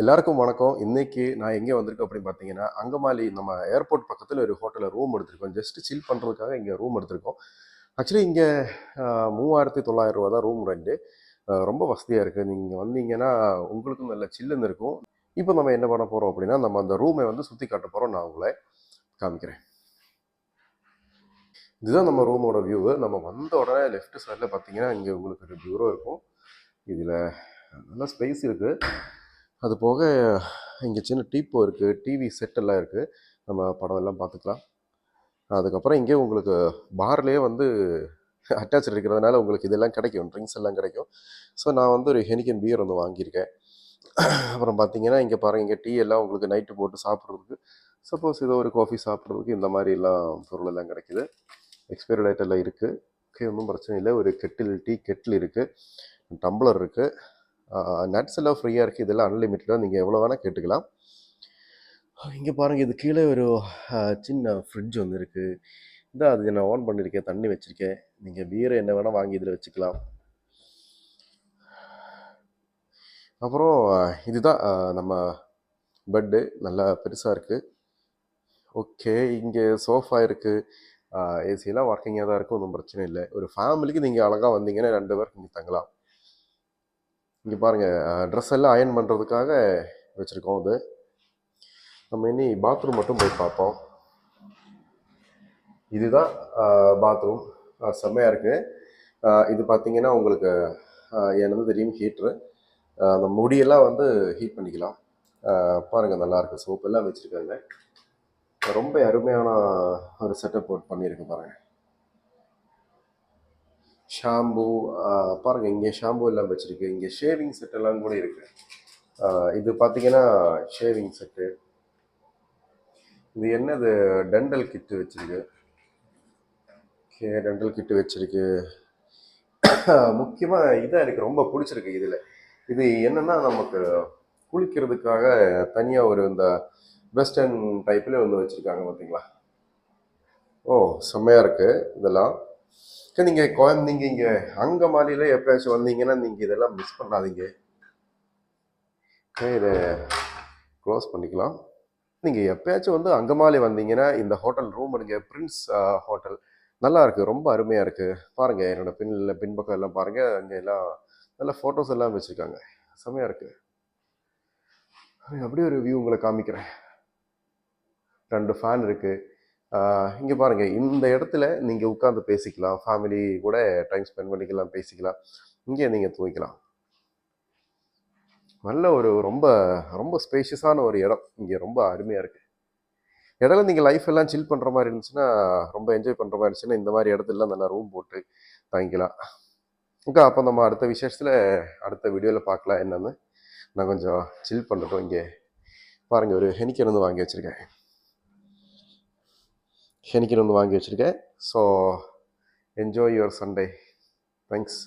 எல்லாருக்கும் வணக்கம். இன்னைக்கு நான் எங்கே வந்திருக்கேன் அப்படின்னு பார்த்தீங்கன்னா, அங்கமாலி நம்ம ஏர்போர்ட் பக்கத்துல ஒரு ஹோட்டல்ல ரூம் எடுத்திருக்கோம். ஜஸ்ட் சில் பண்றதுக்காக இங்க ரூம் எடுத்திருக்கோம். ஆக்சுவலி இங்க ரூ. 3,900 தான் ரூம் ரெண்ட். ரொம்ப வசதியா இருக்கு. நீங்க வந்தீங்கன்னா, உங்களுக்கும் நல்ல சில்லுன்னு இருக்கும். இப்போ நம்ம என்ன பண்ண போறோம் அப்படின்னா, நம்ம அந்த ரூமை வந்து சுத்தி காட்ட போறோம். நான் உங்களை காமிக்கிறேன். இதுதான் நம்ம ரூமோட வியூ. நம்ம வந்த உடனே லெஃப்ட் சைடில் பார்த்தீங்கன்னா, இங்கே உங்களுக்கு ஒரு பியூரோ இருக்கும். இதில் நல்ல ஸ்பேஸ் இருக்கு. அது போக இங்கே சின்ன டீப்போ இருக்குது, டிவி செட் எல்லாம் இருக்குது. நம்ம படம் எல்லாம் பார்த்துக்கலாம். அதுக்கப்புறம் இங்கே உங்களுக்கு பார்லேயே வந்து அட்டாச் இருக்கிறதுனால உங்களுக்கு இதெல்லாம் கிடைக்கும், ட்ரிங்க்ஸ் எல்லாம் கிடைக்கும். ஸோ நான் வந்து ஒரு ஹெனிக்கன் பியர் வந்து வாங்கியிருக்கேன். அப்புறம் பார்த்தீங்கன்னா இங்கே பாருங்கள், இங்கே டீ எல்லாம் உங்களுக்கு நைட்டு போட்டு சாப்பிட்றதுக்கு, சப்போஸ் ஏதோ ஒரு காஃபி சாப்பிட்றதுக்கு இந்த மாதிரி எல்லாம் பொருள் எல்லாம் கிடைக்குது. எக்ஸ்பைரி டேட் எல்லாம் இருக்குது. ஓகே, ஒன்றும் பிரச்சனை இல்லை. ஒரு டீ கெட்டில் இருக்குது, டம்ளர் இருக்குது, நட்ஸ் எல்லாம் ஃப்ரீயாக இருக்குது. இதெல்லாம் அன்லிமிட்டடாக நீங்கள் எவ்வளோ வேணால் கேட்டுக்கலாம். இங்கே பாருங்கள், இது கீழே ஒரு சின்ன ஃப்ரிட்ஜ் ஒன்று இருக்குது. இந்த அது நான் ஆன் பண்ணியிருக்கேன், தண்ணி வச்சுருக்கேன். நீங்கள் பீரை என்ன வேணால் வாங்கி இதில் வச்சுக்கலாம். அப்புறம் இதுதான் நம்ம பெட்டு, நல்லா பெருசாக இருக்குது. ஓகே, இங்கே சோஃபா இருக்குது, ஏசியெல்லாம் ஒர்க்கிங்காக தான் இருக்கும், ஒன்றும் பிரச்சனை இல்லை. ஒரு ஃபேமிலிக்கு நீங்கள் அழகாக வந்தீங்கன்னா 2 பேர் இங்கே தங்கலாம். இங்கே பாருங்கள், ட்ரெஸ் எல்லாம் அயர்ன் பண்ணுறதுக்காக வச்சுருக்கோம். அது நம்ம இனி பாத்ரூம் மட்டும் போய் பார்ப்போம். இதுதான் பாத்ரூம், செம்மையாக இருக்குது. இது பார்த்தீங்கன்னா உங்களுக்கு என்னது தெரியும், ஹீட்ரு. அந்த முடியெல்லாம் வந்து ஹீட் பண்ணிக்கலாம். பாருங்கள், நல்லாயிருக்கு. சோப்பு எல்லாம் வச்சுருக்காங்க. ரொம்ப அருமையான ஒரு செட்டப் போட்டு பண்ணியிருக்கு பாருங்கள். ஷாம்பு பாருங்கள், இங்கே ஷாம்பு எல்லாம் வச்சுருக்கு. இங்கே ஷேவிங் செட் எல்லாம் கூட இருக்குது. இது பார்த்தீங்கன்னா ஷேவிங் செட்டு. இது என்னது, டென்டல் கிட்டு வச்சுருக்கு. ஓகே, டென்டல் கிட்டு வச்சுருக்கு. முக்கியமாக இதான் எனக்கு ரொம்ப பிடிச்சிருக்கு இதில். இது என்னென்னா, நமக்கு குளிக்கிறதுக்காக தனியாக ஒரு இந்த வெஸ்டர்ன் டைப்பில் ஒன்று வச்சுருக்காங்க பார்த்தீங்களா. ஓ, செம்மையாக இருக்குது இதெல்லாம். நீங்கள் குழந்தைங்க இங்கே அங்கமாலியில் எப்போயாச்சும் வந்தீங்கன்னா நீங்கள் இதெல்லாம் மிஸ் பண்ணாதீங்க. இதை க்ளோஸ் பண்ணிக்கலாம். நீங்கள் எப்போயாச்சும் வந்து அங்கமாலி வந்தீங்கன்னா இந்த ஹோட்டல் ரூம் எடுங்க. பிரின்ஸ் ஹோட்டல் நல்லா இருக்குது, ரொம்ப அருமையாக இருக்குது. பாருங்கள், என்னோடய பின்பக்கம் எல்லாம் பாருங்கள், அங்கே எல்லாம் நல்ல ஃபோட்டோஸ் எல்லாம் வச்சுருக்காங்க. செம்மையாக இருக்குது. அப்படியே ஒரு வியூ உங்களை காமிக்கிறேன். 2 ஃபேன் இருக்குது. இங்கே பாருங்கள், இந்த இடத்துல நீங்கள் உட்காந்து பேசிக்கலாம், ஃபேமிலி கூட டைம் ஸ்பெண்ட் பண்ணிக்கலாம், பேசிக்கலாம். இங்கே நீங்கள் தூங்கிக்கலாம். நல்ல ஒரு ரொம்ப ரொம்ப ஸ்பேஷியஸான ஒரு இடம். இங்கே ரொம்ப அருமையாக இருக்குது. இடையில நீங்கள் லைஃப் எல்லாம் சில் பண்ணுற மாதிரி இருந்துச்சுன்னா, ரொம்ப என்ஜாய் பண்ணுற மாதிரி இருந்துச்சுன்னா, இந்த மாதிரி இடத்துலலாம் நல்லா ரூம் போட்டு தங்கிக்கலாம். ஓகே, அப்போ நம்ம அடுத்த விசேஷத்தில் அடுத்த வீடியோவில் பார்க்கலாம் என்னென்னு. நான் கொஞ்சம் சில் பண்ணட்டும். இங்கே பாருங்கள், ஒரு ஹெனிக்கன் வந்து வாங்கி வச்சுருக்கேன். So enjoy your Sunday. Thanks.